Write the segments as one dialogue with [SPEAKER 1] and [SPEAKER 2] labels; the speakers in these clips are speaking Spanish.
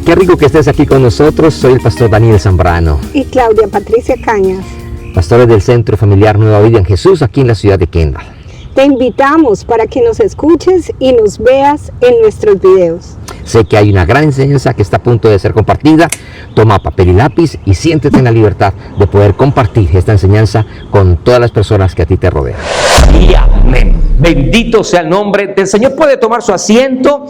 [SPEAKER 1] Qué rico que estés aquí con nosotros. Soy el pastor Daniel Zambrano.
[SPEAKER 2] Y Claudia Patricia Cañas.
[SPEAKER 1] Pastores del Centro Familiar Nueva Vida en Jesús, aquí en la ciudad de Kendall.
[SPEAKER 2] Te invitamos para que nos escuches y nos veas en nuestros videos.
[SPEAKER 1] Sé que hay una gran enseñanza que está a punto de ser compartida. Toma papel y lápiz y siéntete en la libertad de poder compartir esta enseñanza con todas las personas que a ti te rodean.
[SPEAKER 3] Y amén. Bendito sea el nombre del Señor. Puede tomar su asiento.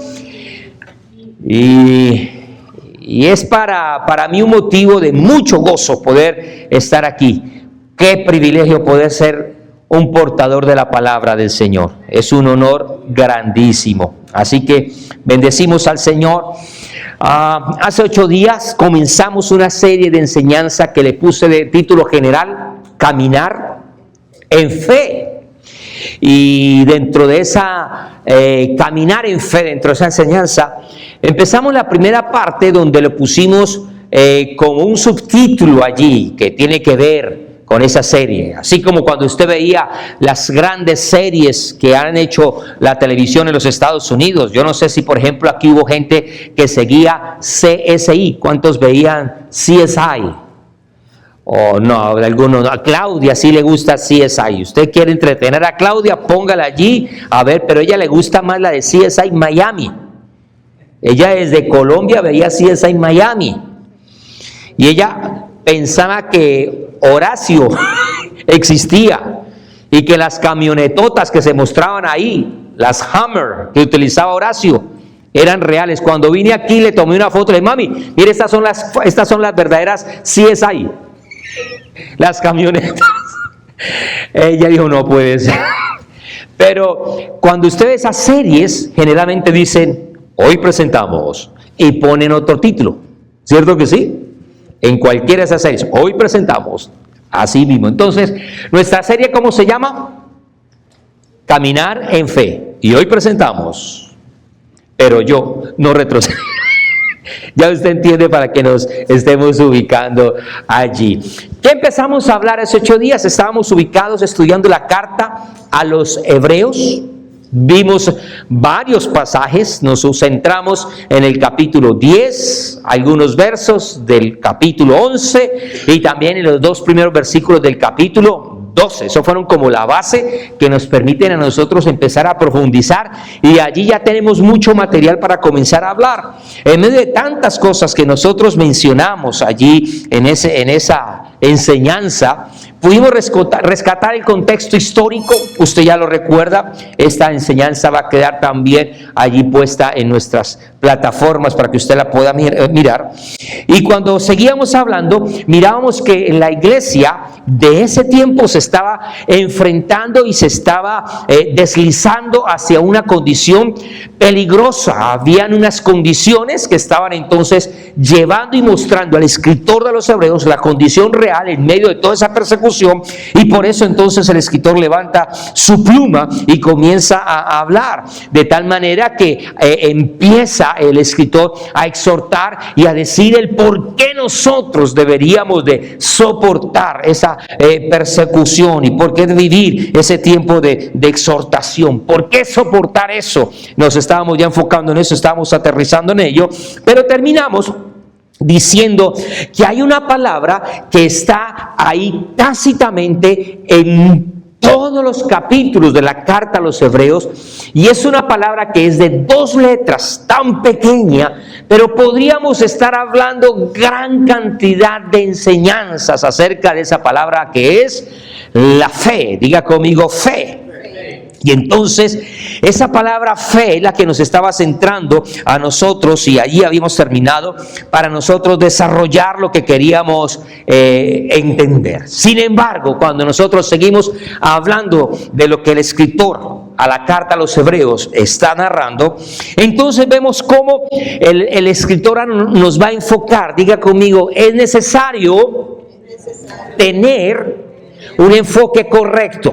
[SPEAKER 3] Y es para mí un motivo de mucho gozo poder estar aquí. Qué privilegio poder ser un portador de la palabra del Señor. Es un honor grandísimo. Así que bendecimos al Señor. Hace 8 días comenzamos una serie de enseñanza que le puse de título general, Caminar en Fe. Y dentro de esa caminar en fe, dentro de esa enseñanza, empezamos la primera parte donde le pusimos como un subtítulo allí que tiene que ver con esa serie. Así como cuando usted veía las grandes series que han hecho la televisión en los Estados Unidos. Yo no sé si, por ejemplo, aquí hubo gente que seguía CSI. ¿Cuántos veían CSI? O no, algunos no. A Claudia sí le gusta CSI. Usted quiere entretener a Claudia, póngala allí. A ver, pero a ella le gusta más la de CSI Miami. Ella desde Colombia veía CSI Miami. Y ella pensaba que Horacio existía y que las camionetotas que se mostraban ahí, las Hummer que utilizaba Horacio, eran reales. Cuando vine aquí le tomé una foto, le dije, mami, mire, estas son las verdaderas CSI, las camionetas. Ella dijo, no puede ser. Pero cuando usted ve esas series, generalmente dicen, hoy presentamos, y ponen otro título, ¿cierto que sí? En cualquiera de esas series, hoy presentamos, así mismo. Entonces, nuestra serie, ¿cómo se llama? Caminar en Fe. Y hoy presentamos, pero yo no retrocedo. Ya usted entiende para que nos estemos ubicando allí. ¿Qué empezamos a hablar hace 8 días? Estábamos ubicados estudiando la carta a los Hebreos. Vimos varios pasajes, nos centramos en el capítulo 10, algunos versos del capítulo 11 y también en los 2 primeros versículos del capítulo 12. Eso fueron como la base que nos permiten a nosotros empezar a profundizar y allí ya tenemos mucho material para comenzar a hablar. En medio de tantas cosas que nosotros mencionamos allí en esa enseñanza, pudimos rescatar el contexto histórico. Usted ya lo recuerda. Esta enseñanza va a quedar también allí puesta en nuestras plataformas para que usted la pueda mirar. Y cuando seguíamos hablando, mirábamos que en la iglesia de ese tiempo se estaba enfrentando y se estaba deslizando hacia una condición peligrosa. Habían unas condiciones que estaban entonces llevando y mostrando al escritor de los Hebreos la condición real en medio de toda esa persecución, y por eso entonces el escritor levanta su pluma y comienza a hablar, de tal manera que empieza el escritor a exhortar y a decir el por qué nosotros deberíamos de soportar esa persecución y por qué vivir ese tiempo de exhortación, por qué soportar eso. Nos estábamos ya enfocando en eso, estábamos aterrizando en ello, pero terminamos diciendo que hay una palabra que está ahí tácitamente en todos los capítulos de la carta a los Hebreos, y es una palabra que es de 2 letras, tan pequeña, pero podríamos estar hablando gran cantidad de enseñanzas acerca de esa palabra que es la fe. Diga conmigo, fe. Y entonces esa palabra fe es la que nos estaba centrando a nosotros, y allí habíamos terminado para nosotros desarrollar lo que queríamos entender. Sin embargo, cuando nosotros seguimos hablando de lo que el escritor a la carta a los Hebreos está narrando, entonces vemos cómo el escritor nos va a enfocar. Diga conmigo, es necesario tener un enfoque correcto.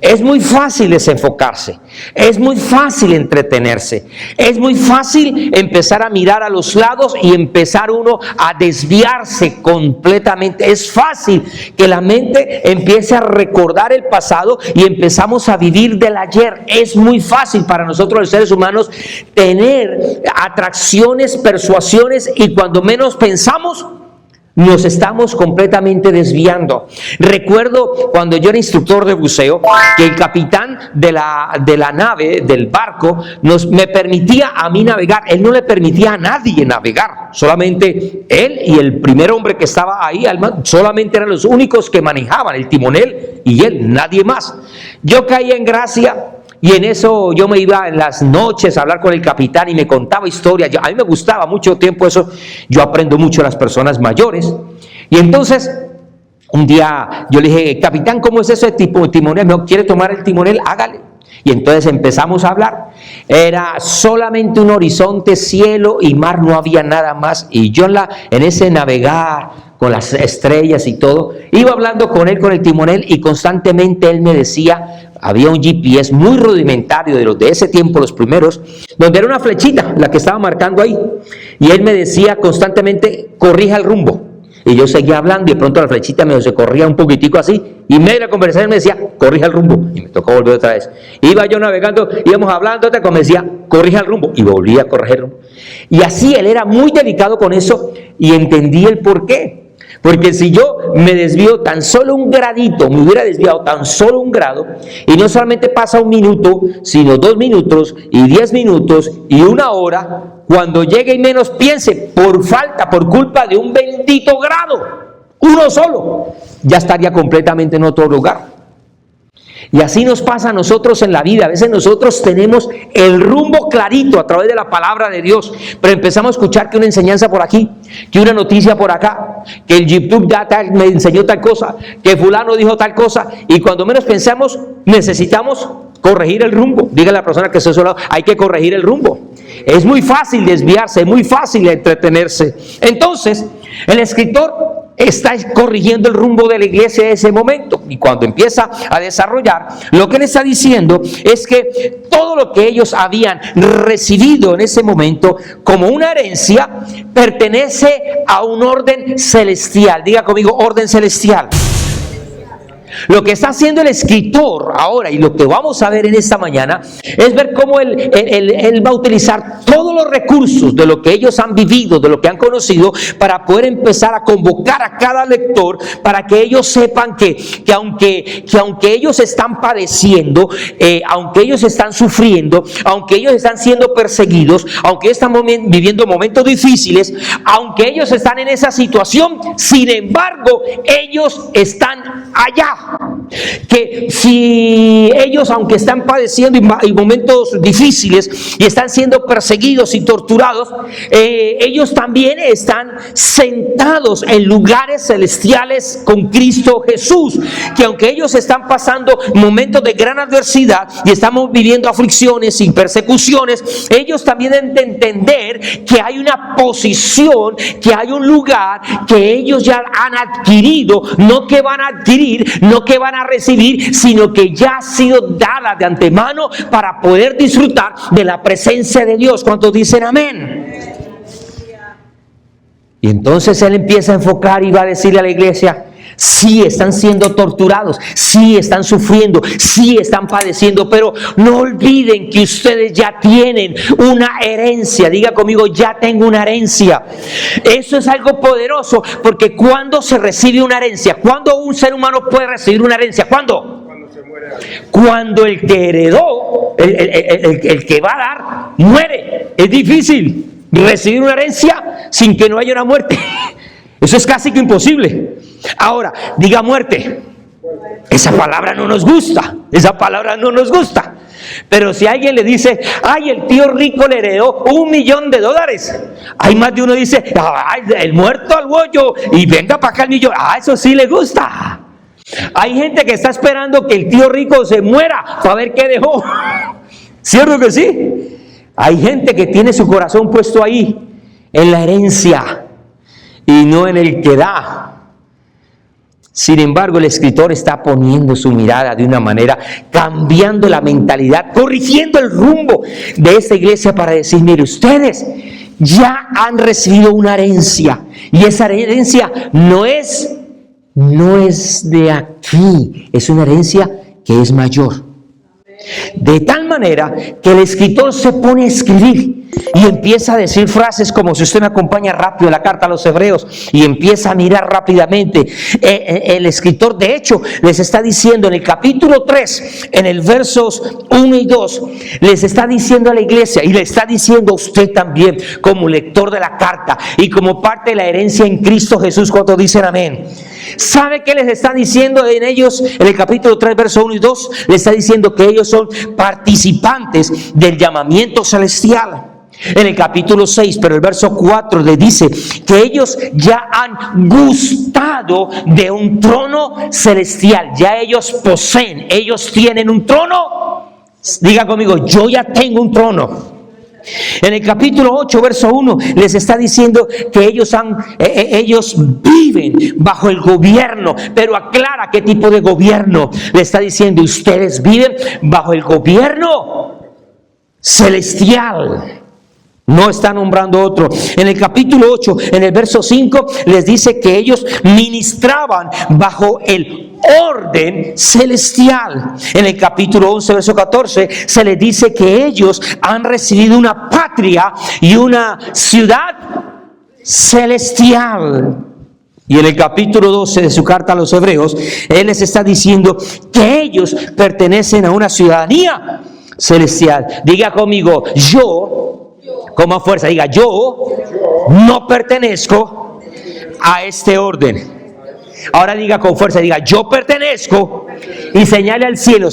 [SPEAKER 3] Es muy fácil desenfocarse, es muy fácil entretenerse, es muy fácil empezar a mirar a los lados y empezar uno a desviarse completamente. Es fácil que la mente empiece a recordar el pasado y empezamos a vivir del ayer. Es muy fácil para nosotros los seres humanos tener atracciones, persuasiones, y cuando menos pensamos, nos estamos completamente desviando. Recuerdo cuando yo era instructor de buceo, que el capitán de la nave, del barco, me permitía a mí navegar. Él no le permitía a nadie navegar, solamente él y el primer hombre que estaba ahí, solamente eran los únicos que manejaban el timonel, y él, nadie más. Yo caí en gracia. Y en eso yo me iba en las noches a hablar con el capitán y me contaba historias. A mí me gustaba mucho tiempo eso. Yo aprendo mucho de las personas mayores. Y entonces, un día yo le dije, capitán, ¿cómo es ese tipo de timonel? ¿No quiere tomar el timonel? Hágale. Y entonces empezamos a hablar. Era solamente un horizonte, cielo y mar, no había nada más. Y yo en ese navegar con las estrellas y todo, iba hablando con él, con el timonel, y constantemente él me decía, había un GPS muy rudimentario de los de ese tiempo, los primeros, donde era una flechita la que estaba marcando ahí, y él me decía constantemente, corrija el rumbo. Y yo seguía hablando y de pronto la flechita se corría un poquitico así, y en medio de la conversación me decía, corrija el rumbo, y me tocó volver otra vez. Iba yo navegando, íbamos hablando, otra vez me decía, corrija el rumbo, y volvía a corregir el rumbo. Y así él era muy delicado con eso, y entendí el por qué. Porque si yo me desvío tan solo un gradito, me hubiera desviado tan solo un grado, y no solamente pasa un minuto, sino 2 minutos, y 10 minutos, y 1 hora, cuando llegue y menos piense, por culpa de un bendito grado, uno solo, ya estaría completamente en otro lugar. Y así nos pasa a nosotros en la vida. A veces nosotros tenemos el rumbo clarito a través de la palabra de Dios, pero empezamos a escuchar que una enseñanza por aquí, que una noticia por acá, que el YouTube me enseñó tal cosa, que fulano dijo tal cosa, y cuando menos pensamos necesitamos corregir el rumbo. Dígale a la persona que está a su lado, hay que corregir el rumbo. Es muy fácil desviarse, es muy fácil entretenerse. Entonces, el escritor está corrigiendo el rumbo de la iglesia en ese momento, y cuando empieza a desarrollar, lo que él está diciendo es que todo lo que ellos habían recibido en ese momento como una herencia pertenece a un orden celestial. Diga conmigo, orden celestial. Lo que está haciendo el escritor ahora, y lo que vamos a ver en esta mañana, es ver cómo él va a utilizar todos los recursos de lo que ellos han vivido, de lo que han conocido, para poder empezar a convocar a cada lector, para que ellos sepan que aunque ellos están padeciendo, aunque ellos están sufriendo, aunque ellos están siendo perseguidos, aunque ellos están viviendo momentos difíciles, aunque ellos están en esa situación, sin embargo, ellos están allá. Que si ellos, aunque están padeciendo y momentos difíciles y están siendo perseguidos y torturados, ellos también están sentados en lugares celestiales con Cristo Jesús. Que aunque ellos están pasando momentos de gran adversidad y estamos viviendo aflicciones y persecuciones, ellos también deben de entender que hay una posición, que hay un lugar que ellos ya han adquirido, no que van a adquirir, no que van a recibir, sino que ya ha sido dada de antemano para poder disfrutar de la presencia de Dios. ¿Cuántos dicen amén? Y entonces él empieza a enfocar y va a decirle a la iglesia, sí están siendo torturados, sí están sufriendo, sí están padeciendo, pero no olviden que ustedes ya tienen una herencia. Diga conmigo, ya tengo una herencia. Eso es algo poderoso, porque cuando se recibe una herencia, ¿cuándo un ser humano puede recibir una herencia? ¿Cuándo? Cuando se muere alguien. Cuando el que heredó, el que va a dar, muere. Es difícil recibir una herencia sin que no haya una muerte. Eso es casi que imposible. Ahora, diga muerte. Esa palabra no nos gusta. Esa palabra no nos gusta. Pero si alguien le dice, ay, el tío rico le heredó $1.000.000, hay más de uno dice, ay, el muerto al bollo y venga para acá el millón. Eso sí le gusta. Hay gente que está esperando que el tío rico se muera para ver qué dejó. ¿Cierto que sí? Hay gente que tiene su corazón puesto ahí, en la herencia, y no en el que da. Sin embargo, el escritor está poniendo su mirada de una manera, cambiando la mentalidad, corrigiendo el rumbo de esta iglesia para decir, mire, ustedes ya han recibido una herencia, y esa herencia no es de aquí, es una herencia que es mayor. De tal manera que el escritor se pone a escribir y empieza a decir frases como, si usted me acompaña rápido en la carta a los Hebreos y empieza a mirar rápidamente, el escritor de hecho les está diciendo en el capítulo 3, en el versos 1 y 2, les está diciendo a la iglesia y le está diciendo a usted también como lector de la carta y como parte de la herencia en Cristo Jesús, cuando dicen amén. ¿Sabe qué les está diciendo en ellos? En el capítulo 3, verso 1 y 2, les está diciendo que ellos son participantes del llamamiento celestial. En el capítulo 6, pero el verso 4 le dice que ellos ya han gustado de un trono celestial. Ya ellos poseen, ellos tienen un trono. Diga conmigo, yo ya tengo un trono. En el capítulo 8, verso 1, les está diciendo que ellos viven bajo el gobierno, pero aclara qué tipo de gobierno. Le está diciendo, ustedes viven bajo el gobierno celestial. No está nombrando otro. En el capítulo 8, en el verso 5, les dice que ellos ministraban bajo el orden celestial. En el capítulo 11, verso 14, se les dice que ellos han recibido una patria y una ciudad celestial. Y en el capítulo 12 de su carta a los Hebreos, él les está diciendo que ellos pertenecen a una ciudadanía celestial. Diga conmigo, yo, con más fuerza, diga, yo no pertenezco a este orden. Ahora diga con fuerza, diga, yo pertenezco, y señale al cielo,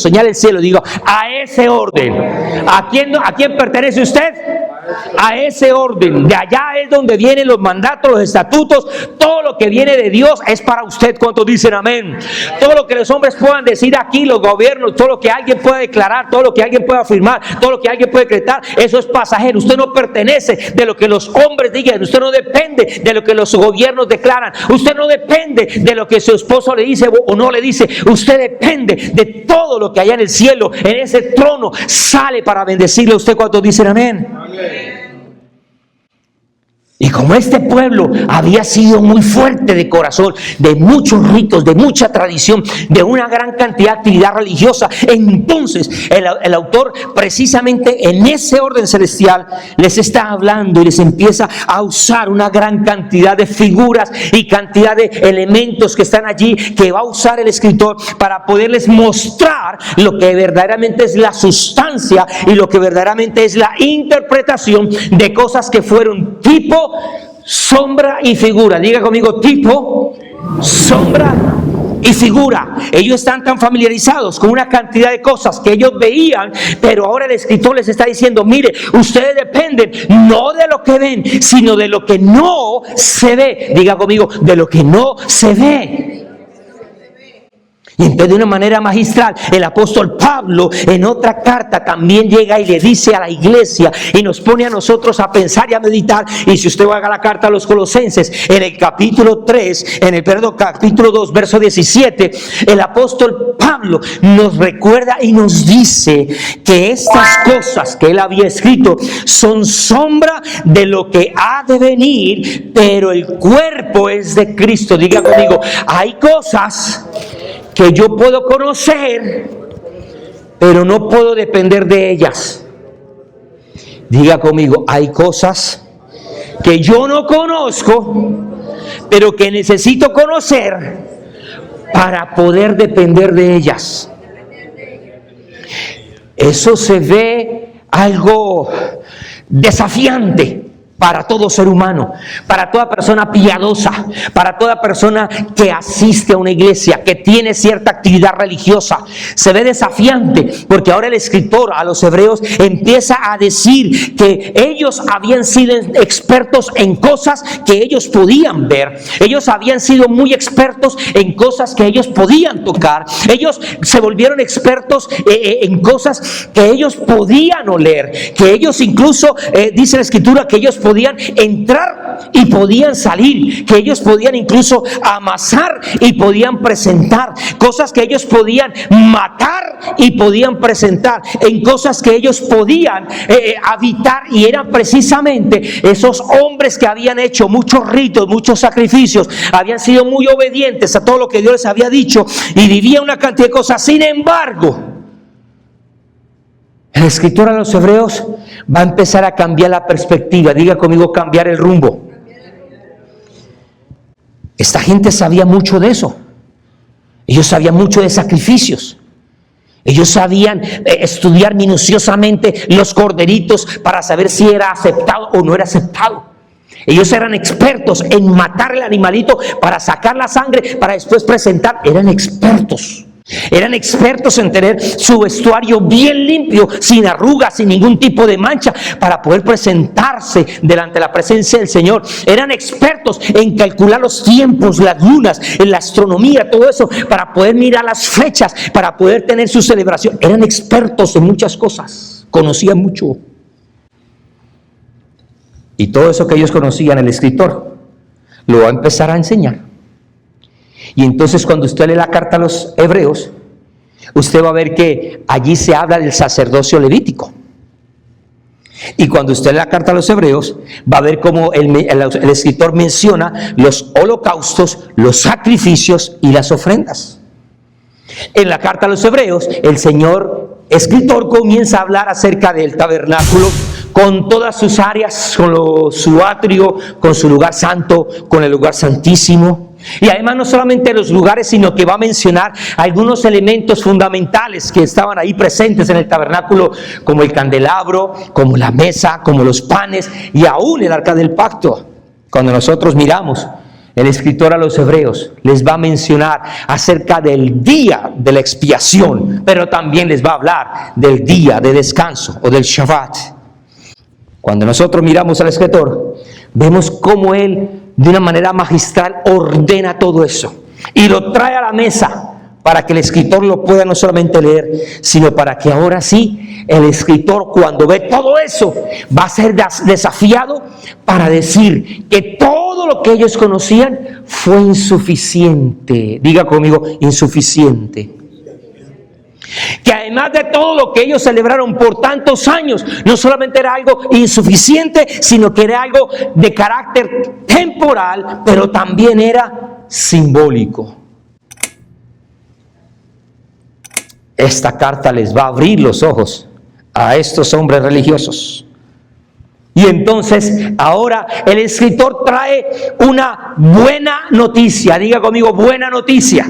[SPEAKER 3] digo, a ese orden. ¿A quién pertenece usted? A ese orden. De allá es donde vienen los mandatos, los estatutos, todo lo que viene de Dios es para usted. ¿Cuántos dicen amén? Todo lo que los hombres puedan decir aquí, los gobiernos, todo lo que alguien pueda declarar, todo lo que alguien pueda afirmar, todo lo que alguien puede decretar, eso es pasajero. Usted no pertenece de lo que los hombres digan, usted no depende de lo que los gobiernos declaran, usted no depende de lo que su esposo le dice o no le dice, usted depende de todo lo que allá en el cielo, en ese trono, sale para bendecirle a usted. ¿Cuántos dicen amén? Amén. Y como este pueblo había sido muy fuerte de corazón, de muchos ritos, de mucha tradición, de una gran cantidad de actividad religiosa, entonces el autor precisamente en ese orden celestial les está hablando y les empieza a usar una gran cantidad de figuras y cantidad de elementos que están allí, que va a usar el escritor para poderles mostrar lo que verdaderamente es la sustancia y lo que verdaderamente es la interpretación de cosas que fueron tipo, sombra y figura. Diga conmigo, tipo, sombra y figura. Ellos están tan familiarizados con una cantidad de cosas que ellos veían, pero ahora el escritor les está diciendo, mire, ustedes dependen no de lo que ven, sino de lo que no se ve. Diga conmigo, de lo que no se ve. Y entonces de una manera magistral el apóstol Pablo en otra carta también llega y le dice a la iglesia y nos pone a nosotros a pensar y a meditar. Y si usted va a la carta a los Colosenses, en el capítulo 3, capítulo 2, verso 17, el apóstol Pablo nos recuerda y nos dice que estas cosas que él había escrito son sombra de lo que ha de venir, pero el cuerpo es de Cristo. Diga conmigo, hay cosas que yo puedo conocer, pero no puedo depender de ellas. Diga conmigo, hay cosas que yo no conozco, pero que necesito conocer para poder depender de ellas. Eso se ve algo desafiante para todo ser humano, para toda persona piadosa, para toda persona que asiste a una iglesia, que tiene cierta actividad religiosa. Se ve desafiante porque ahora el escritor a los Hebreos empieza a decir que ellos habían sido expertos en cosas que ellos podían ver. Ellos habían sido muy expertos en cosas que ellos podían tocar. Ellos se volvieron expertos en cosas que ellos podían oler, que ellos incluso, dice la escritura, que ellos podían entrar y podían salir, que ellos podían incluso amasar y podían presentar, cosas que ellos podían matar y podían presentar, en cosas que ellos podían habitar, y eran precisamente esos hombres que habían hecho muchos ritos, muchos sacrificios, habían sido muy obedientes a todo lo que Dios les había dicho y vivían una cantidad de cosas. Sin embargo, el escritor a los hebreos va a empezar a cambiar la perspectiva. Diga conmigo, cambiar el rumbo. Esta gente sabía mucho de eso. Ellos sabían mucho de sacrificios. Ellos sabían estudiar minuciosamente los corderitos para saber si era aceptado o no era aceptado. Ellos eran expertos en matar el animalito para sacar la sangre, para después presentar. Eran expertos. Eran expertos en tener su vestuario bien limpio, sin arrugas, sin ningún tipo de mancha, para poder presentarse delante de la presencia del Señor. Eran expertos en calcular los tiempos, las lunas, en la astronomía, todo eso, para poder mirar las fechas, para poder tener su celebración. Eran expertos en muchas cosas, conocían mucho. Y todo eso que ellos conocían, el escritor lo va a empezar a enseñar. Y entonces cuando usted lee la carta a los hebreos, usted va a ver que allí se habla del sacerdocio levítico. Y cuando usted lee la carta a los hebreos, va a ver cómo el escritor menciona los holocaustos, los sacrificios y las ofrendas. En la carta a los hebreos, el señor escritor comienza a hablar acerca del tabernáculo, con todas sus áreas, con su atrio, con su lugar santo, con el lugar santísimo. Y además no solamente los lugares, sino que va a mencionar algunos elementos fundamentales que estaban ahí presentes en el tabernáculo, como el candelabro, como la mesa, como los panes y aún el arca del pacto. Cuando nosotros miramos, el escritor a los hebreos les va a mencionar acerca del día de la expiación, pero también les va a hablar del día de descanso o del Shabbat. Cuando nosotros miramos al escritor, vemos cómo él de una manera magistral ordena todo eso y lo trae a la mesa para que el escritor lo pueda no solamente leer, sino para que ahora sí el escritor, cuando ve todo eso, va a ser desafiado para decir que todo lo que ellos conocían fue insuficiente. Diga conmigo, insuficiente. Que además de todo lo que ellos celebraron por tantos años, no solamente era algo insuficiente, sino que era algo de carácter temporal, pero también era simbólico. Esta carta les va a abrir los ojos a estos hombres religiosos. Y entonces ahora el escritor trae una buena noticia. Diga conmigo, buena noticia.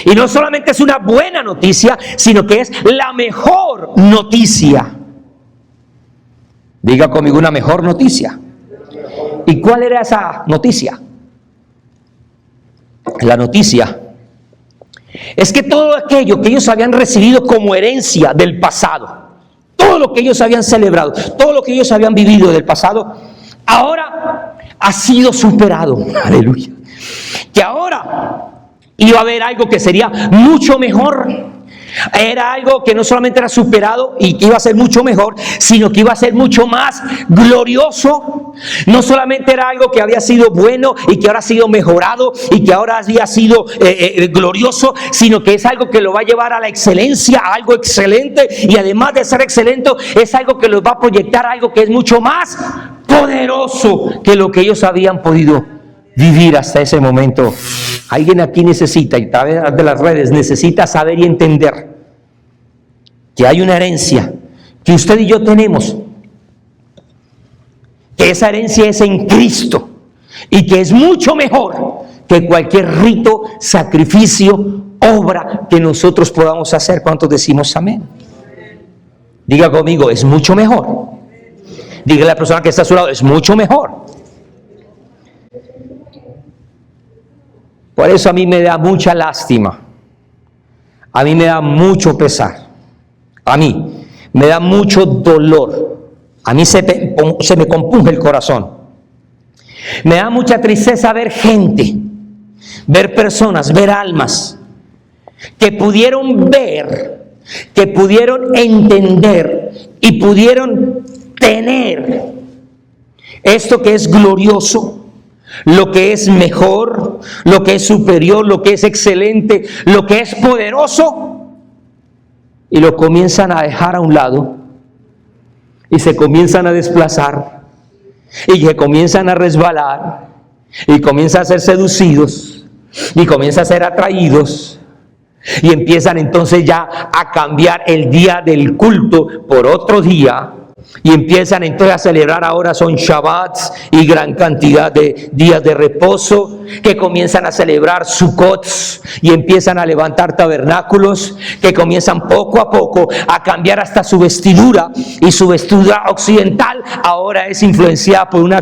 [SPEAKER 3] Y no solamente es una buena noticia, sino que es la mejor noticia. Diga conmigo, una mejor noticia. ¿Y cuál era esa noticia? La noticia es que todo aquello que ellos habían recibido como herencia del pasado, todo lo que ellos habían celebrado, todo lo que ellos habían vivido del pasado, ahora ha sido superado. Aleluya. Que ahora iba a haber algo que sería mucho mejor. Era algo que no solamente era superado y que iba a ser mucho mejor, sino que iba a ser mucho más glorioso. No solamente era algo que había sido bueno y que ahora ha sido mejorado y que ahora había sido glorioso, sino que es algo que lo va a llevar a la excelencia, a algo excelente, y además de ser excelente, es algo que los va a proyectar a algo que es mucho más poderoso que lo que ellos habían podido vivir hasta ese momento. Alguien aquí necesita, y a través de las redes, necesita saber y entender que hay una herencia que usted y yo tenemos, que esa herencia es en Cristo y que es mucho mejor que cualquier rito, sacrificio, obra que nosotros podamos hacer. ¿Cuántos decimos amén? Diga conmigo, es mucho mejor. Dígale a la persona que está a su lado, es mucho mejor. Por eso a mí me da mucha lástima, a mí me da mucho pesar, a mí me da mucho dolor, a mí se me compunge el corazón. Me da mucha tristeza ver gente, ver personas, ver almas que pudieron ver, que pudieron entender y pudieron tener esto que es glorioso, lo que es mejor, lo que es superior, lo que es excelente, lo que es poderoso, y lo comienzan a dejar a un lado y se comienzan a desplazar y se comienzan a resbalar y comienzan a ser seducidos y comienzan a ser atraídos y empiezan entonces ya a cambiar el día del culto por otro día. Y empiezan entonces a celebrar, ahora son Shabbats y gran cantidad de días de reposo, que comienzan a celebrar Sukkots y empiezan a levantar tabernáculos, que comienzan poco a poco a cambiar hasta su vestidura, y su vestidura occidental ahora es influenciada por una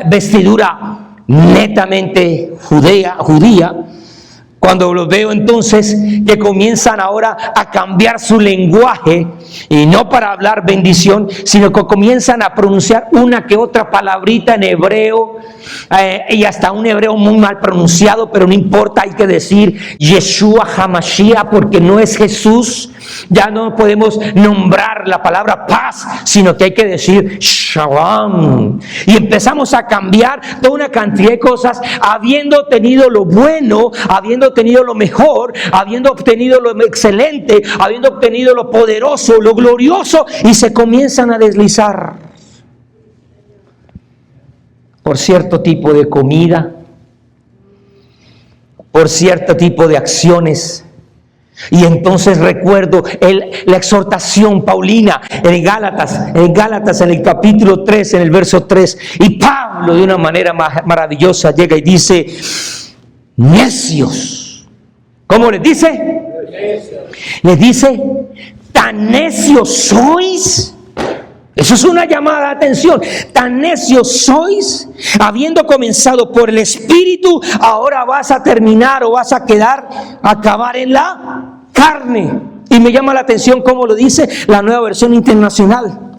[SPEAKER 3] vestidura netamente judía. Cuando los veo entonces que comienzan ahora a cambiar su lenguaje, y no para hablar bendición, sino que comienzan a pronunciar una que otra palabrita en hebreo, y hasta un hebreo muy mal pronunciado, pero no importa, hay que decir Yeshua HaMashiach, porque no es Jesús. Ya no podemos nombrar la palabra paz, sino que hay que decir Shalom. Y empezamos a cambiar toda una cantidad de cosas, habiendo tenido lo bueno, habiendo obtenido lo mejor, habiendo obtenido lo excelente, habiendo obtenido lo poderoso, lo glorioso, y se comienzan a deslizar por cierto tipo de comida, por cierto tipo de acciones. Y entonces recuerdo la exhortación paulina en Gálatas en el capítulo 3, en el verso 3, y Pablo de una manera maravillosa llega y dice: necios. ¿Cómo les dice? Les dice: tan necios sois. Eso es una llamada de atención. Tan necios sois, habiendo comenzado por el Espíritu, ahora vas a terminar o vas a acabar en la carne. Y me llama la atención cómo lo dice la Nueva Versión Internacional,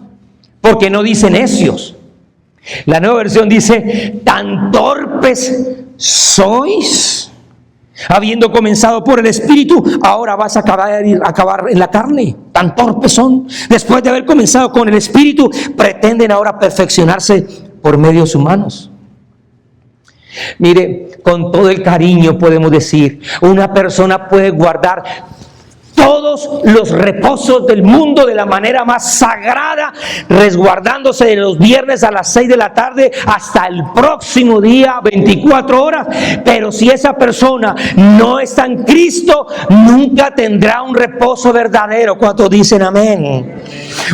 [SPEAKER 3] porque no dice necios. La Nueva Versión dice: tan torpes sois, habiendo comenzado por el Espíritu, ahora vas a acabar en la carne. Tan torpes son. Después de haber comenzado con el Espíritu, pretenden ahora perfeccionarse por medios humanos. Mire, con todo el cariño podemos decir, una persona puede guardar todos los reposos del mundo de la manera más sagrada, resguardándose de los viernes a las 6 de la tarde hasta el próximo día, 24 horas. Pero si esa persona no está en Cristo, nunca tendrá un reposo verdadero. ¿Cuántos dicen amén?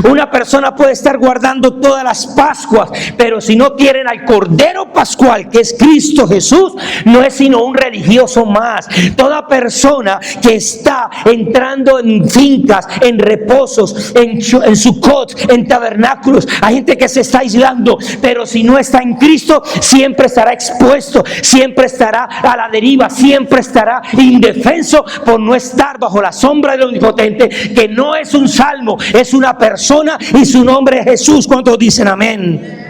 [SPEAKER 3] Una persona puede estar guardando todas las Pascuas, pero si no tienen al Cordero Pascual, que es Cristo Jesús, no es sino un religioso más. Toda persona que está entrando en fincas, en reposos, en Sukkot, en tabernáculos, hay gente que se está aislando, pero si no está en Cristo, siempre estará expuesto, siempre estará a la deriva, siempre estará indefenso por no estar bajo la sombra del Omnipotente, que no es un salmo, es una persona, y su nombre es Jesús. ¿Cuántos dicen amén?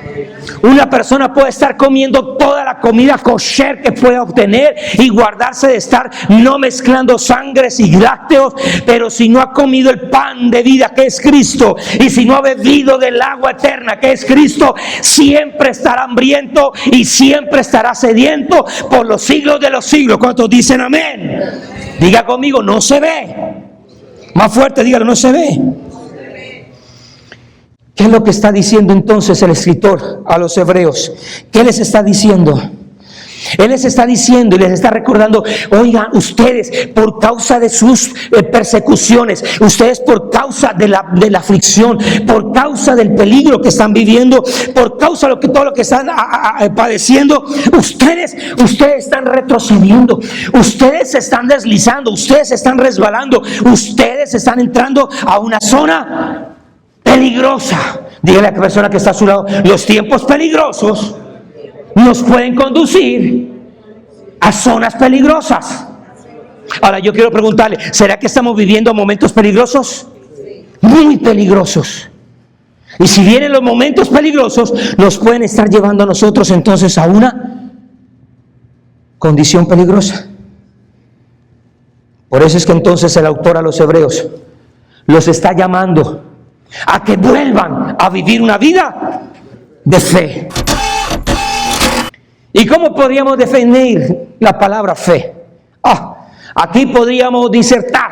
[SPEAKER 3] Una persona puede estar comiendo toda la comida kosher que pueda obtener y guardarse de estar no mezclando sangres y lácteos, pero si no ha comido el pan de vida que es Cristo, y si no ha bebido del agua eterna que es Cristo, siempre estará hambriento y siempre estará sediento por los siglos de los siglos. ¿Cuántos dicen amén? Diga conmigo: no se ve. Más fuerte, dígalo: no se ve. ¿Qué es lo que está diciendo entonces el escritor a los hebreos? ¿Qué les está diciendo? Él les está diciendo y les está recordando: oigan, ustedes por causa de sus persecuciones, ustedes por causa de la aflicción, por causa del peligro que están viviendo, por causa de todo lo que están padeciendo, ustedes están retrocediendo, ustedes se están deslizando, ustedes se están resbalando, ustedes están entrando a una zona peligrosa. Dígale a la persona que está a su lado: los tiempos peligrosos nos pueden conducir a zonas peligrosas. Ahora yo quiero preguntarle: ¿será que estamos viviendo momentos peligrosos? Muy peligrosos. Y si vienen los momentos peligrosos, nos pueden estar llevando a nosotros entonces a una condición peligrosa. Por eso es que entonces el autor a los hebreos los está llamando a que vuelvan a vivir una vida de fe. ¿Y cómo podríamos definir la palabra fe? Aquí podríamos disertar,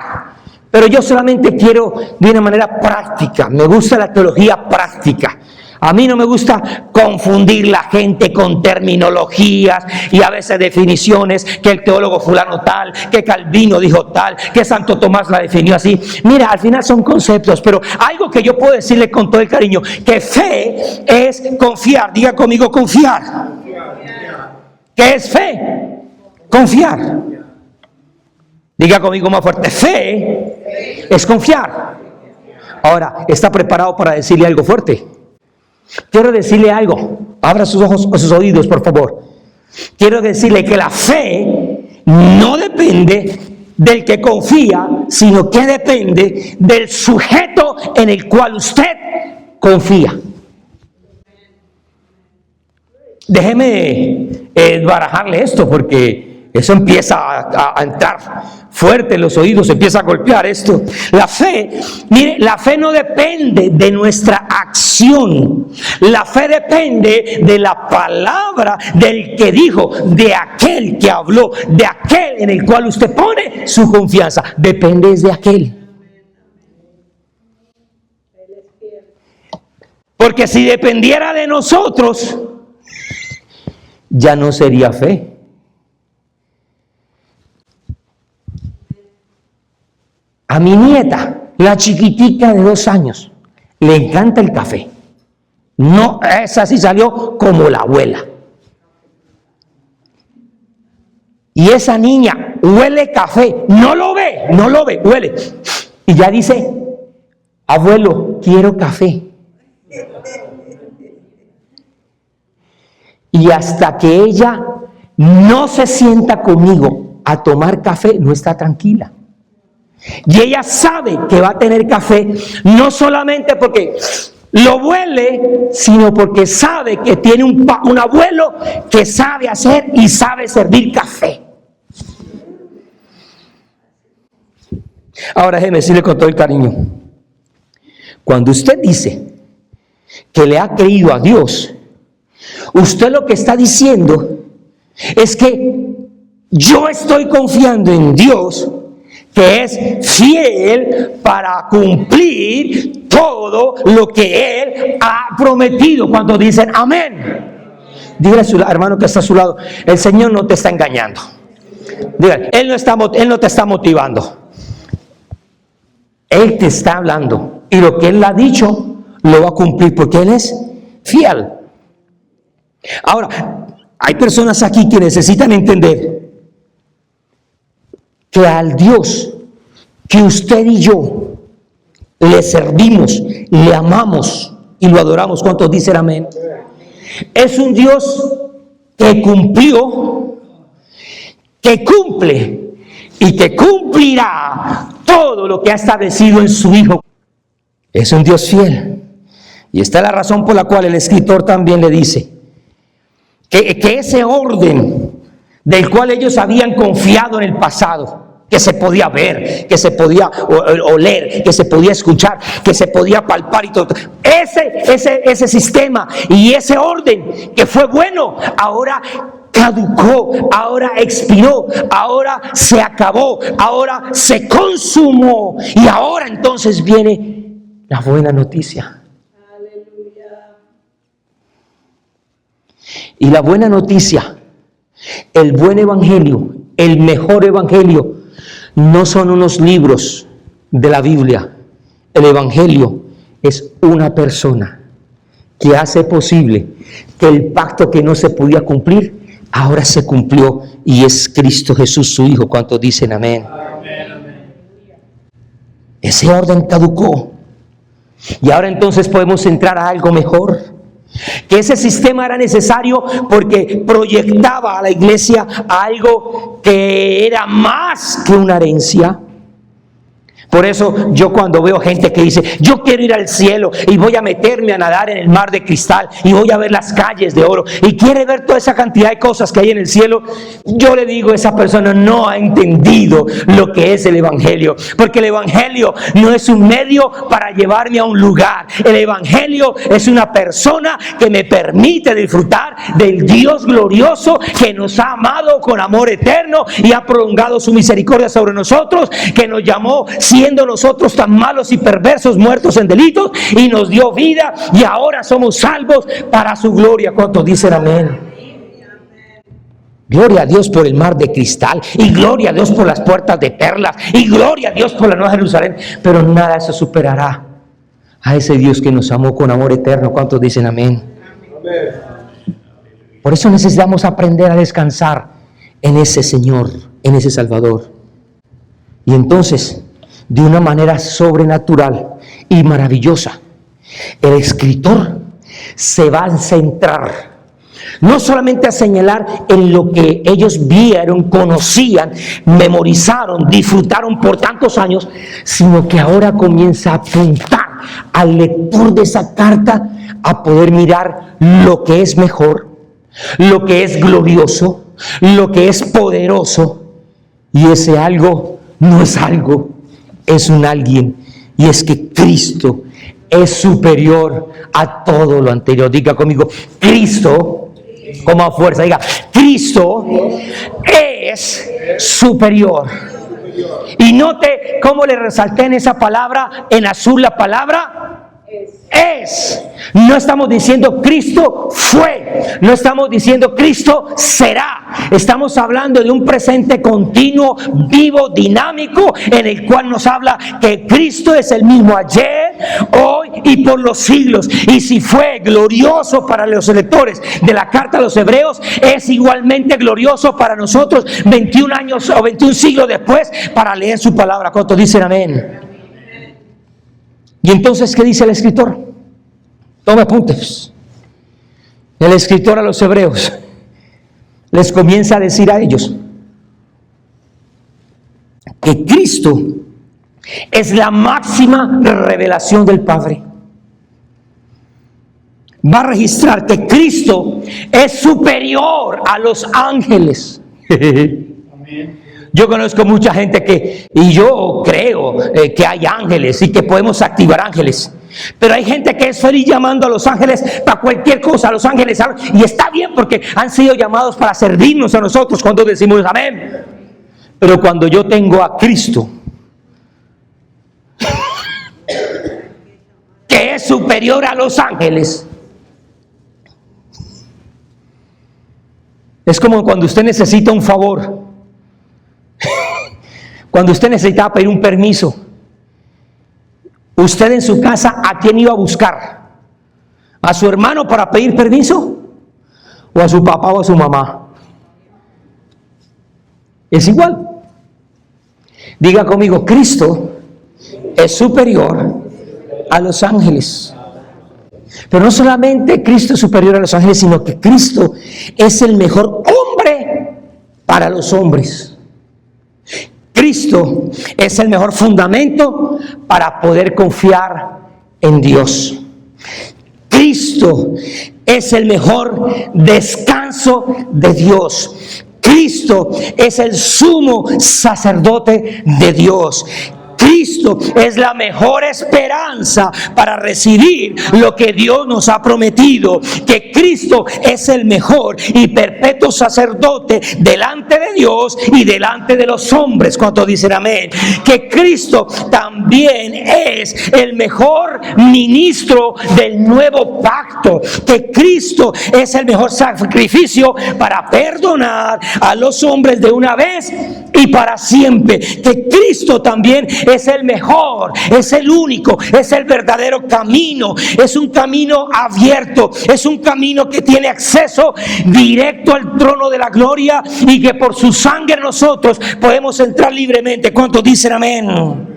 [SPEAKER 3] pero yo solamente quiero de una manera práctica. Me gusta la teología práctica. A mí no me gusta confundir la gente con terminologías y a veces definiciones, que el teólogo fulano tal, que Calvino dijo tal, que Santo Tomás la definió así. Mira, al final son conceptos, pero algo que yo puedo decirle con todo el cariño, que fe es confiar. Diga conmigo, confiar. ¿Qué es fe? Confiar. Diga conmigo más fuerte, fe es confiar. Ahora, ¿está preparado para decirle algo fuerte? Quiero decirle algo. Abra sus ojos o sus oídos, por favor. Quiero decirle que la fe no depende del que confía, sino que depende del sujeto en el cual usted confía. Déjeme barajarle esto, porque eso empieza a entrar fuerte en los oídos, empieza a golpear esto. La fe, mire, la fe no depende de nuestra acción. La fe depende de la palabra del que dijo, de aquel que habló, de aquel en el cual usted pone su confianza. Depende de aquel. Porque si dependiera de nosotros, ya no sería fe. A mi nieta, la chiquitica de 2 años, le encanta el café. No, esa sí salió como la abuela. Y esa niña huele café, no lo ve, huele. Y ya dice, abuelo, quiero café. Y hasta que ella no se sienta conmigo a tomar café, no está tranquila. Y ella sabe que va a tener café, no solamente porque lo huele, sino porque sabe que tiene un abuelo que sabe hacer y sabe servir café. Ahora déjeme decirle con todo el cariño, cuando usted dice que le ha creído a Dios, usted lo que está diciendo es que yo estoy confiando en Dios, que es fiel para cumplir todo lo que Él ha prometido. Cuando dicen amén, dígale a su hermano que está a su lado, el Señor no te está engañando. Dígale, Él no te está motivando. Él te está hablando y lo que Él ha dicho lo va a cumplir porque Él es fiel. Ahora, hay personas aquí que necesitan entender que al Dios que usted y yo le servimos, le amamos y lo adoramos, ¿cuántos dicen amén? Es un Dios que cumplió, que cumple y que cumplirá todo lo que ha establecido en su Hijo. Es un Dios fiel. Y esta es la razón por la cual el escritor también le dice que ese orden del cual ellos habían confiado en el pasado, que se podía ver, que se podía oler, que se podía escuchar, que se podía palpar y todo, ese sistema y ese orden que fue bueno, ahora caducó, ahora expiró, ahora se acabó, ahora se consumó, y ahora entonces viene la buena noticia. Y la buena noticia, el buen evangelio, el mejor evangelio, no son unos libros de la Biblia. El evangelio es una persona que hace posible que el pacto que no se podía cumplir, ahora se cumplió, y es Cristo Jesús, su Hijo. ¿Cuántos dicen amén? Amén. Ese orden caducó. Y ahora entonces podemos entrar a algo mejor. Que ese sistema era necesario porque proyectaba a la iglesia a algo que era más que una herencia, Por eso yo cuando veo gente que dice, yo quiero ir al cielo y voy a meterme a nadar en el mar de cristal y voy a ver las calles de oro y quiere ver toda esa cantidad de cosas que hay en el cielo, yo le digo, esa persona no ha entendido lo que es el evangelio, porque el evangelio no es un medio para llevarme a un lugar. El evangelio es una persona que me permite disfrutar del Dios glorioso que nos ha amado con amor eterno y ha prolongado su misericordia sobre nosotros, que nos llamó siendo nosotros tan malos y perversos, muertos en delitos, y nos dio vida y ahora somos salvos para su gloria. ¿Cuántos dicen amén? Gloria a Dios por el mar de cristal, y gloria a Dios por las puertas de perlas, y gloria a Dios por la Nueva Jerusalén, pero nada de eso superará a ese Dios que nos amó con amor eterno. ¿Cuántos dicen amén? Por eso necesitamos aprender a descansar en ese Señor, en ese Salvador. Y entonces, de una manera sobrenatural y maravillosa, el escritor se va a centrar no solamente a señalar en lo que ellos vieron, conocían, memorizaron, disfrutaron por tantos años, sino que ahora comienza a apuntar al lector de esa carta a poder mirar lo que es mejor, lo que es glorioso, lo que es poderoso. Y ese algo no es algo, es un alguien, y es que Cristo es superior a todo lo anterior. Diga conmigo, Cristo, como a fuerza, diga, Cristo es superior. Y note cómo le resalté en esa palabra, en azul la palabra es. No estamos diciendo Cristo fue, no estamos diciendo Cristo será. Estamos hablando de un presente continuo, vivo, dinámico, en el cual nos habla que Cristo es el mismo ayer, hoy y por los siglos. Y si fue glorioso para los lectores de la carta a los Hebreos, es igualmente glorioso para nosotros 21 años o 21 siglos después para leer su palabra. ¿Cuántos dicen amén? Y entonces, ¿qué dice el escritor? Tome apuntes. El escritor a los Hebreos les comienza a decir a ellos que Cristo es la máxima revelación del Padre. Va a registrar que Cristo es superior a los ángeles. Yo conozco mucha gente y yo creo que hay ángeles y que podemos activar ángeles. Pero hay gente que es feliz llamando a los ángeles para cualquier cosa. A los ángeles, y está bien porque han sido llamados para servirnos a nosotros cuando decimos amén. Pero cuando yo tengo a Cristo, que es superior a los ángeles, es como cuando usted necesita un favor. Cuando usted necesitaba pedir un permiso, usted en su casa, ¿a quién iba a buscar? ¿A su hermano para pedir permiso? ¿O a su papá o a su mamá? Es igual. Diga conmigo, Cristo es superior a los ángeles. Pero no solamente Cristo es superior a los ángeles, sino que Cristo es el mejor hombre para los hombres. Cristo es el mejor fundamento para poder confiar en Dios. Cristo es el mejor descanso de Dios. Cristo es el sumo sacerdote de Dios. Cristo es la mejor esperanza para recibir lo que Dios nos ha prometido, que Cristo es el mejor y perpetuo sacerdote delante de Dios y delante de los hombres. ¿Cuántos dicen amén? Que Cristo también es el mejor ministro del nuevo pacto, que Cristo es el mejor sacrificio para perdonar a los hombres de una vez y para siempre, que Cristo también es el mejor, es el único, es el verdadero camino, es un camino abierto, es un camino que tiene acceso directo al trono de la gloria y que por su sangre nosotros podemos entrar libremente. ¿Cuántos dicen amén?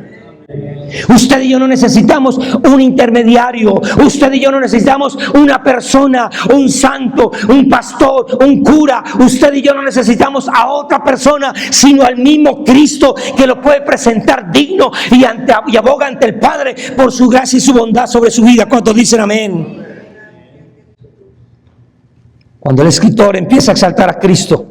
[SPEAKER 3] Usted y yo no necesitamos un intermediario. Usted y yo no necesitamos una persona, un santo, un pastor, un cura. Usted y yo no necesitamos a otra persona, sino al mismo Cristo, que lo puede presentar digno y aboga ante el Padre por su gracia y su bondad sobre su vida. ¿Cuántos dicen amén? Cuando el escritor empieza a exaltar a Cristo,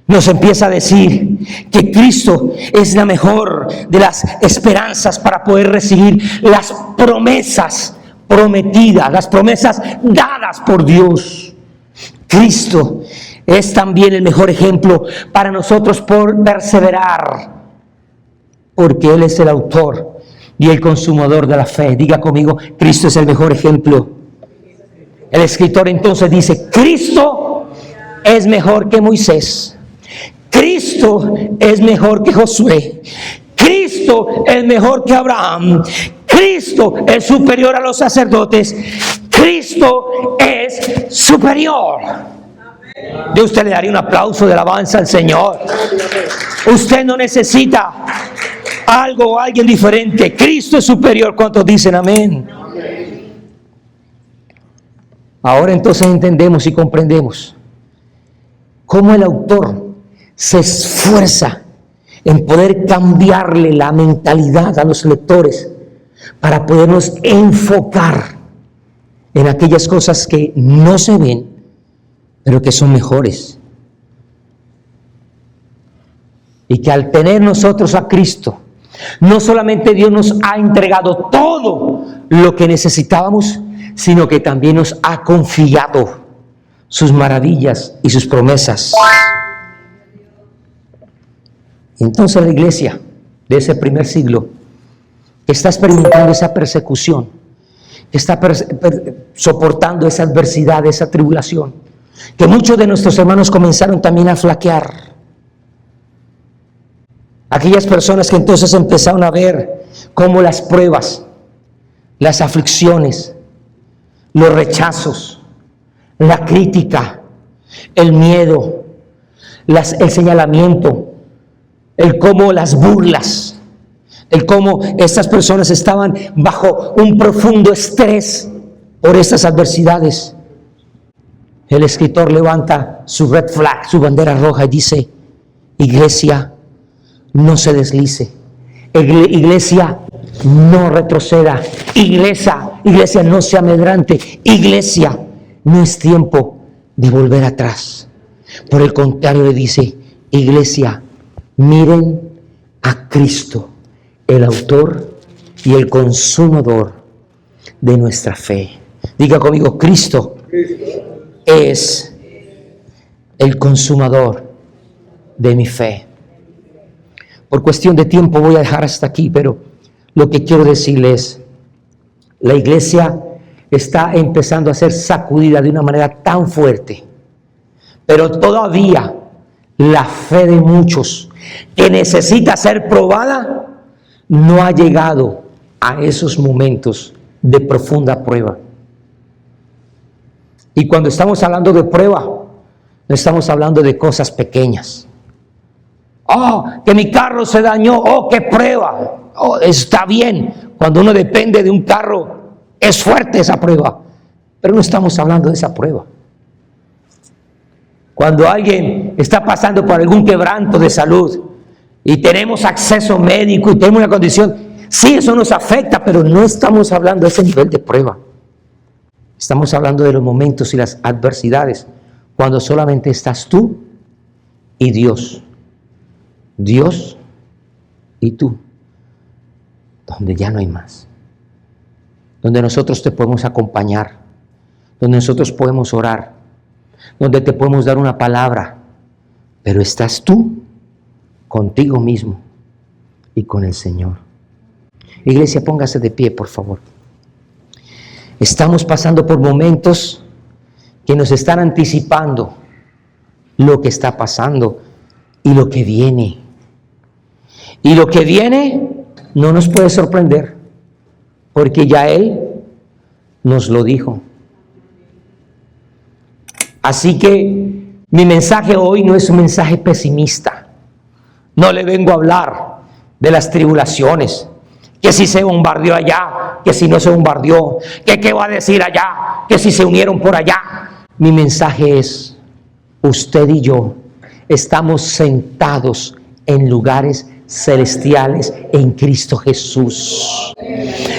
[SPEAKER 3] nos empieza a decir que Cristo es la mejor de las esperanzas para poder recibir las promesas prometidas, las promesas dadas por Dios. Cristo es también el mejor ejemplo para nosotros por perseverar, porque Él es el autor y el consumador de la fe. Diga conmigo, Cristo es el mejor ejemplo. El escritor entonces dice, Cristo es mejor que Moisés. Cristo es mejor que Josué. Cristo es mejor que Abraham. Cristo es superior a los sacerdotes. Cristo es superior. De usted le daría un aplauso de alabanza al Señor. Usted no necesita algo o alguien diferente. Cristo es superior. ¿Cuántos dicen amén? Ahora entonces entendemos y comprendemos cómo el autor se esfuerza en poder cambiarle la mentalidad a los lectores para podernos enfocar en aquellas cosas que no se ven, pero que son mejores. Y que al tener nosotros a Cristo, no solamente Dios nos ha entregado todo lo que necesitábamos, sino que también nos ha confiado sus maravillas y sus promesas. Entonces la iglesia de ese primer siglo, que está experimentando esa persecución, que está soportando esa adversidad, esa tribulación, que muchos de nuestros hermanos comenzaron también a flaquear. Aquellas personas que entonces empezaron a ver cómo las pruebas, las aflicciones, los rechazos, la crítica, el miedo, el señalamiento, el cómo las burlas, el cómo estas personas estaban bajo un profundo estrés por estas adversidades. El escritor levanta su red flag, su bandera roja, y dice: iglesia, no se deslice. Iglesia, no retroceda. Iglesia, no se amedrante. Iglesia, no es tiempo de volver atrás. Por el contrario, le dice: iglesia, miren a Cristo, el autor y el consumador de nuestra fe. Diga conmigo: Cristo es el consumador de mi fe. Por cuestión de tiempo voy a dejar hasta aquí, pero lo que quiero decirles, la iglesia está empezando a ser sacudida de una manera tan fuerte, pero todavía la fe de muchos que necesita ser probada no ha llegado a esos momentos de profunda prueba. Y cuando estamos hablando de prueba, no estamos hablando de cosas pequeñas. Oh, que mi carro se dañó. Oh, qué prueba. Oh, está bien. Cuando uno depende de un carro, es fuerte esa prueba. Pero no estamos hablando de esa prueba. Cuando alguien está pasando por algún quebranto de salud y tenemos acceso médico y tenemos una condición, sí, eso nos afecta, pero no estamos hablando de ese nivel de prueba. Estamos hablando de los momentos y las adversidades cuando solamente estás tú y Dios. Dios y tú, donde ya no hay más, donde nosotros te podemos acompañar, donde nosotros podemos orar, donde te podemos dar una palabra, pero estás tú contigo mismo y con el Señor. Iglesia, póngase de pie, por favor. Estamos pasando por momentos que nos están anticipando lo que está pasando y lo que viene. Y lo que viene no nos puede sorprender, porque ya Él nos lo dijo. Así que mi mensaje hoy no es un mensaje pesimista. No le vengo a hablar de las tribulaciones, que si se bombardeó allá, que si no se bombardeó, que qué va a decir allá, que si se unieron por allá. Mi mensaje es, usted y yo estamos sentados en lugares celestiales en Cristo Jesús.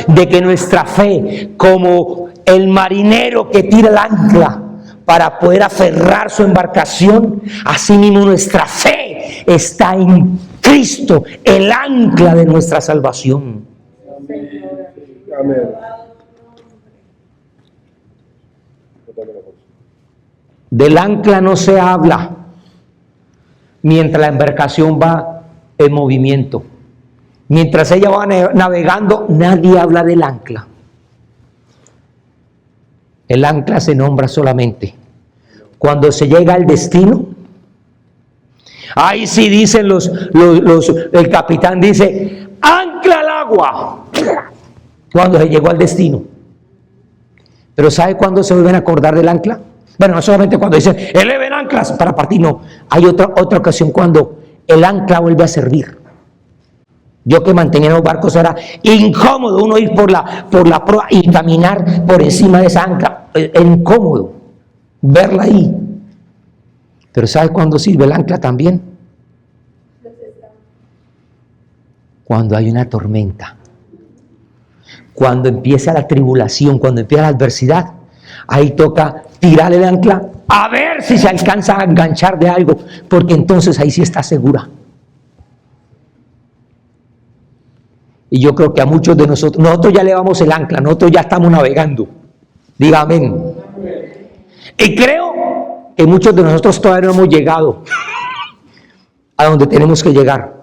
[SPEAKER 3] De que nuestra fe, como el marinero que tira el ancla para poder aferrar su embarcación, así mismo nuestra fe está en Cristo, el ancla de nuestra salvación.
[SPEAKER 4] Amén.
[SPEAKER 3] Del ancla no se habla mientras la embarcación va en movimiento. Mientras ella va navegando, nadie habla del ancla. El ancla se nombra solamente cuando se llega al destino. Ahí sí dicen el capitán dice, ancla al agua, cuando se llegó al destino. Pero ¿sabe cuándo se vuelven a acordar del ancla? Bueno, no solamente cuando dicen, eleven anclas para partir, no. Hay otra ocasión cuando el ancla vuelve a servir. Yo que mantenía los barcos era incómodo uno ir por la proa y caminar por encima de esa ancla. Es incómodo verla ahí. Pero ¿sabe cuándo sirve el ancla también? Cuando hay una tormenta. Cuando empieza la tribulación, cuando empieza la adversidad, ahí toca tirar el ancla a ver si se alcanza a enganchar de algo, porque entonces ahí sí está segura. Y yo creo que a muchos de nosotros ya levamos el ancla, nosotros ya estamos navegando. Diga amén. Y creo que muchos de nosotros todavía no hemos llegado a donde tenemos que llegar.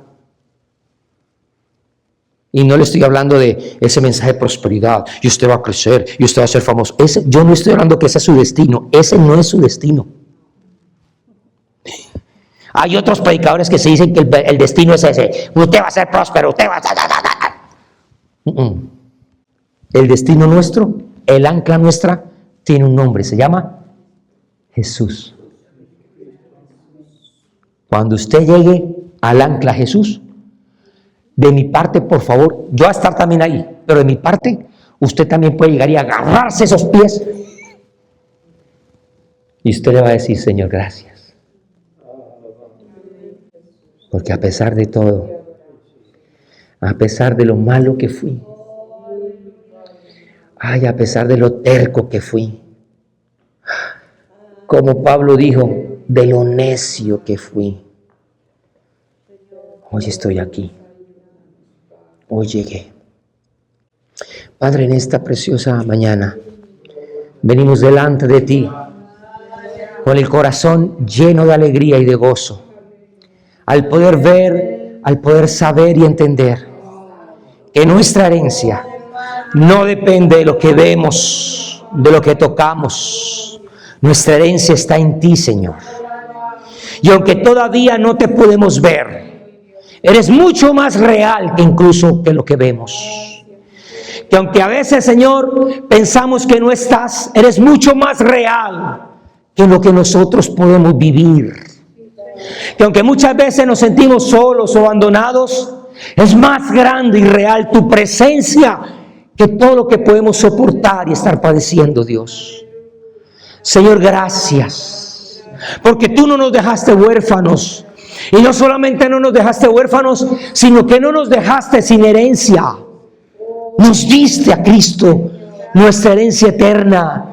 [SPEAKER 3] Y no le estoy hablando de ese mensaje de prosperidad, y usted va a crecer, y usted va a ser famoso. Yo no estoy hablando que ese es su destino, ese no es su destino. Hay otros predicadores que se dicen que el destino es ese. Usted va a ser próspero, usted va a... El destino nuestro, el ancla nuestra, tiene un nombre, se llama Jesús. Cuando usted llegue al ancla Jesús, de mi parte, por favor, yo voy a estar también ahí, pero de mi parte, usted también puede llegar y agarrarse esos pies. Y usted le va a decir, Señor, gracias. Porque a pesar de todo, a pesar de lo malo que fui, ay, a pesar de lo terco que fui, como Pablo dijo, de lo necio que fui, hoy estoy aquí. Hoy llegué. Padre, en esta preciosa mañana venimos delante de ti con el corazón lleno de alegría y de gozo, al poder ver, al poder saber y entender que nuestra herencia no depende de lo que vemos, de lo que tocamos. Nuestra herencia está en ti, Señor. Y aunque todavía no te podemos ver, eres mucho más real que incluso que lo que vemos. Que aunque a veces, Señor, pensamos que no estás, eres mucho más real que lo que nosotros podemos vivir. Que aunque muchas veces nos sentimos solos o abandonados, es más grande y real tu presencia que todo lo que podemos soportar y estar padeciendo, Dios. Señor, gracias, porque tú no nos dejaste huérfanos. Y no solamente no nos dejaste huérfanos, sino que no nos dejaste sin herencia. Nos diste a Cristo, nuestra herencia eterna.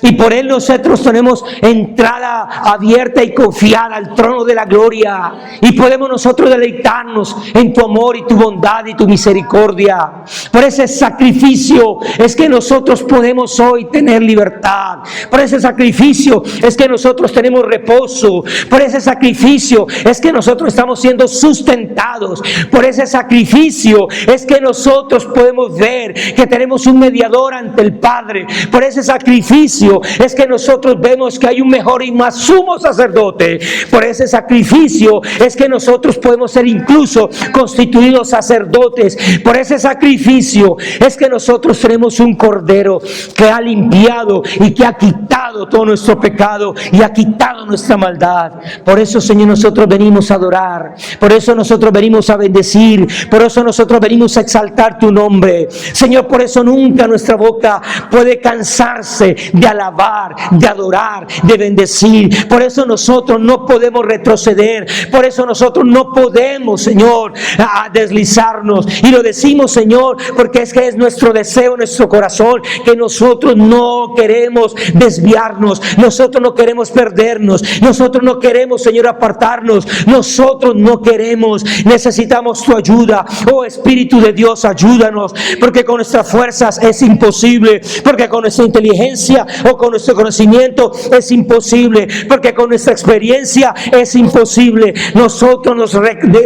[SPEAKER 3] Y por Él nosotros tenemos entrada abierta y confiada al trono de la gloria. Y podemos nosotros deleitarnos en tu amor y tu bondad y tu misericordia. Por ese sacrificio es que nosotros podemos hoy tener libertad. Por ese sacrificio es que nosotros tenemos reposo. Por ese sacrificio es que nosotros estamos siendo sustentados. Por ese sacrificio es que nosotros podemos ver que tenemos un mediador ante el Padre. Por ese sacrificio sacrificio es que nosotros vemos que hay un mejor y más sumo sacerdote. Por ese sacrificio es que nosotros podemos ser incluso constituidos sacerdotes. Por ese sacrificio es que nosotros tenemos un cordero que ha limpiado y que ha quitado todo nuestro pecado y ha quitado nuestra maldad. Por eso, Señor, nosotros venimos a adorar. Por eso nosotros venimos a bendecir. Por eso nosotros venimos a exaltar tu nombre. Señor, por eso nunca nuestra boca puede cansarse de alabar, de adorar, de bendecir. Por eso nosotros no podemos retroceder. Por eso nosotros no podemos, Señor, a deslizarnos. Y lo decimos, Señor, porque es que es nuestro deseo, nuestro corazón, que nosotros no queremos desviarnos. Nosotros no queremos perdernos. Nosotros no queremos, Señor, apartarnos. Nosotros no queremos. Necesitamos tu ayuda. Oh Espíritu de Dios, ayúdanos, porque con nuestras fuerzas es imposible, porque con nuestra inteligencia o con nuestro conocimiento es imposible, porque con nuestra experiencia es imposible. Nosotros nos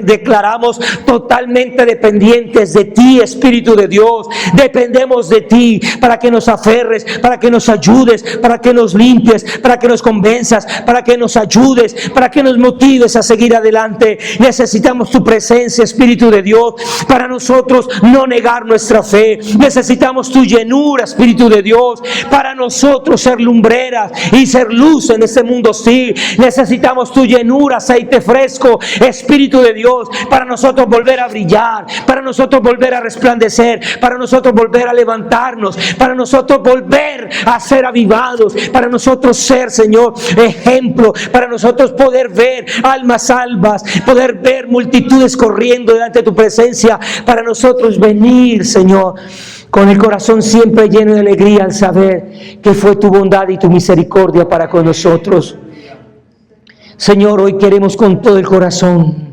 [SPEAKER 3] declaramos totalmente dependientes de ti, Espíritu de Dios. Dependemos de ti para que nos aferres, para que nos ayudes, para que nos limpies, para que nos convenzas, para que nos ayudes, para que nos motives a seguir adelante. Necesitamos tu presencia, Espíritu de Dios, para nosotros no negar nuestra fe. Necesitamos tu llenura, Espíritu de Dios, para nosotros ser lumbreras y ser luz en este mundo hostil. Necesitamos tu llenura, aceite fresco, Espíritu de Dios, para nosotros volver a brillar, para nosotros volver a resplandecer, para nosotros volver a levantarnos, para nosotros volver a ser avivados, para nosotros ser, Señor, ejemplo, para nosotros poder ver almas salvas, poder ver multitudes corriendo delante de tu presencia, para nosotros venir, Señor, con el corazón siempre lleno de alegría al saber que fue tu bondad y tu misericordia para con nosotros. Señor, hoy queremos con todo el corazón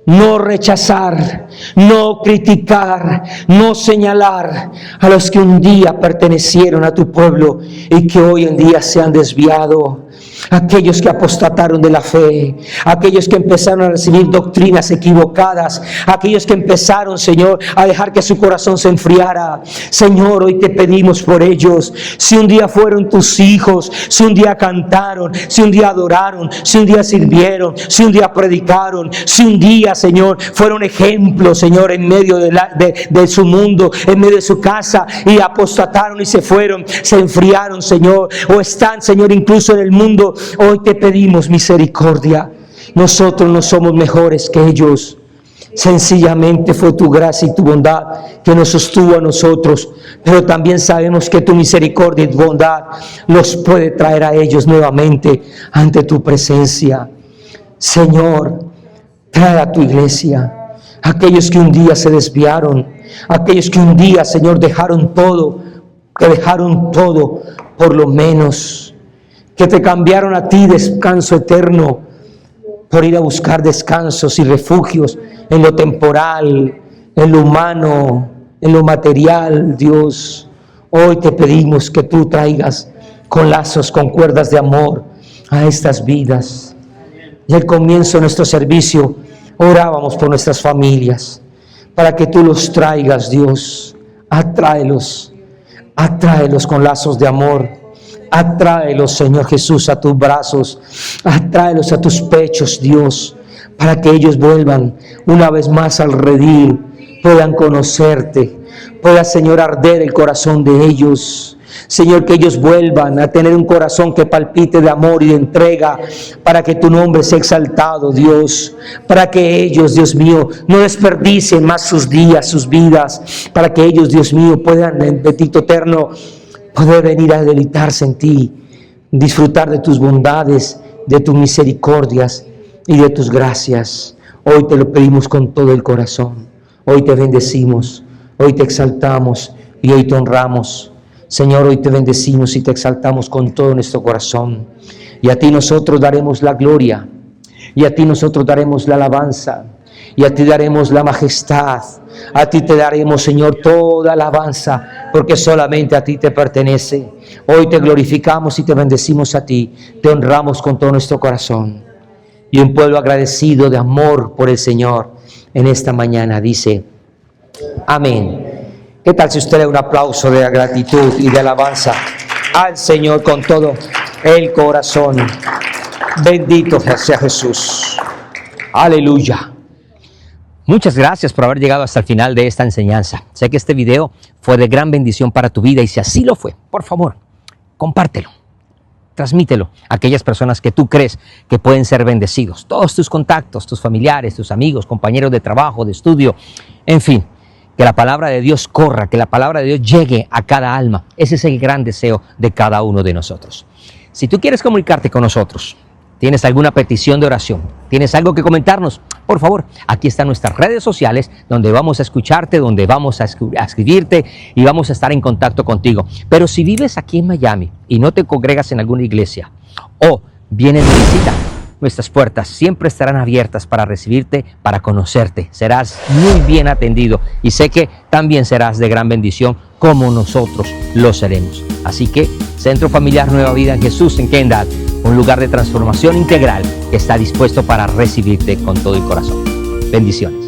[SPEAKER 3] no rechazar, no criticar, no señalar a los que un día pertenecieron a tu pueblo y que hoy en día se han desviado. Aquellos que apostataron de la fe, aquellos que empezaron a recibir doctrinas equivocadas, aquellos que empezaron, Señor, a dejar que su corazón se enfriara. Señor, hoy te pedimos por ellos. Si un día fueron tus hijos, si un día cantaron, si un día adoraron, si un día sirvieron, si un día predicaron, si un día, Señor, fueron ejemplos, Señor, en medio de su mundo, en medio de su casa, y apostataron y se fueron, se enfriaron, Señor, o están, Señor, incluso en el mundo. Hoy te pedimos misericordia. Nosotros no somos mejores que ellos. Sencillamente fue tu gracia y tu bondad que nos sostuvo a nosotros, pero también sabemos que tu misericordia y tu bondad los puede traer a ellos nuevamente ante tu presencia. Señor, trae a tu iglesia, aquellos que un día se desviaron, aquellos que un día, Señor, dejaron todo, que dejaron todo por lo menos, que te cambiaron a ti descanso eterno por ir a buscar descansos y refugios en lo temporal, en lo humano, en lo material. Dios, hoy te pedimos que tú traigas con lazos, con cuerdas de amor a estas vidas. Y al comienzo de nuestro servicio orábamos por nuestras familias, para que tú los traigas, Dios. Atráelos con lazos de amor. Atráelos, Señor Jesús, a tus brazos. Atráelos a tus pechos, Dios, para que ellos vuelvan una vez más al redil, puedan conocerte, pueda, Señor, arder el corazón de ellos. Señor, que ellos vuelvan a tener un corazón que palpite de amor y de entrega, para que tu nombre sea exaltado, Dios, para que ellos, Dios mío, no desperdicien más sus días, sus vidas, para que ellos, Dios mío, puedan en bendito eterno poder venir a deleitarse en ti, disfrutar de tus bondades, de tus misericordias y de tus gracias. Hoy te lo pedimos con todo el corazón. Hoy te bendecimos, hoy te exaltamos y hoy te honramos. Señor, hoy te bendecimos y te exaltamos con todo nuestro corazón. Y a ti nosotros daremos la gloria, y a ti nosotros daremos la alabanza, y a ti daremos la majestad. A ti te daremos, Señor, toda alabanza, porque solamente a ti te pertenece. Hoy te glorificamos y te bendecimos a ti, te honramos con todo nuestro corazón. Y un pueblo agradecido de amor por el Señor en esta mañana dice, amén. ¿Qué tal si usted le da un aplauso de gratitud y de alabanza al Señor con todo el corazón. Bendito sea Jesús. Aleluya. Muchas gracias por haber llegado hasta el final de esta enseñanza. Sé que este video fue de gran bendición para tu vida y si así lo fue, por favor, compártelo. Transmítelo a aquellas personas que tú crees que pueden ser bendecidos. Todos tus contactos, tus familiares, tus amigos, compañeros de trabajo, de estudio, en fin. Que la palabra de Dios corra, que la palabra de Dios llegue a cada alma. Ese es el gran deseo de cada uno de nosotros. Si tú quieres comunicarte con nosotros, tienes alguna petición de oración, tienes algo que comentarnos, por favor, aquí están nuestras redes sociales donde vamos a escucharte, donde vamos a escribirte y vamos a estar en contacto contigo. Pero si vives aquí en Miami y no te congregas en alguna iglesia o vienes de visita, nuestras puertas siempre estarán abiertas para recibirte, para conocerte. Serás muy bien atendido y sé que también serás de gran bendición como nosotros lo seremos. Así que Centro Familiar Nueva Vida en Jesús en Kendall, un lugar de transformación integral que está dispuesto para recibirte con todo el corazón. Bendiciones.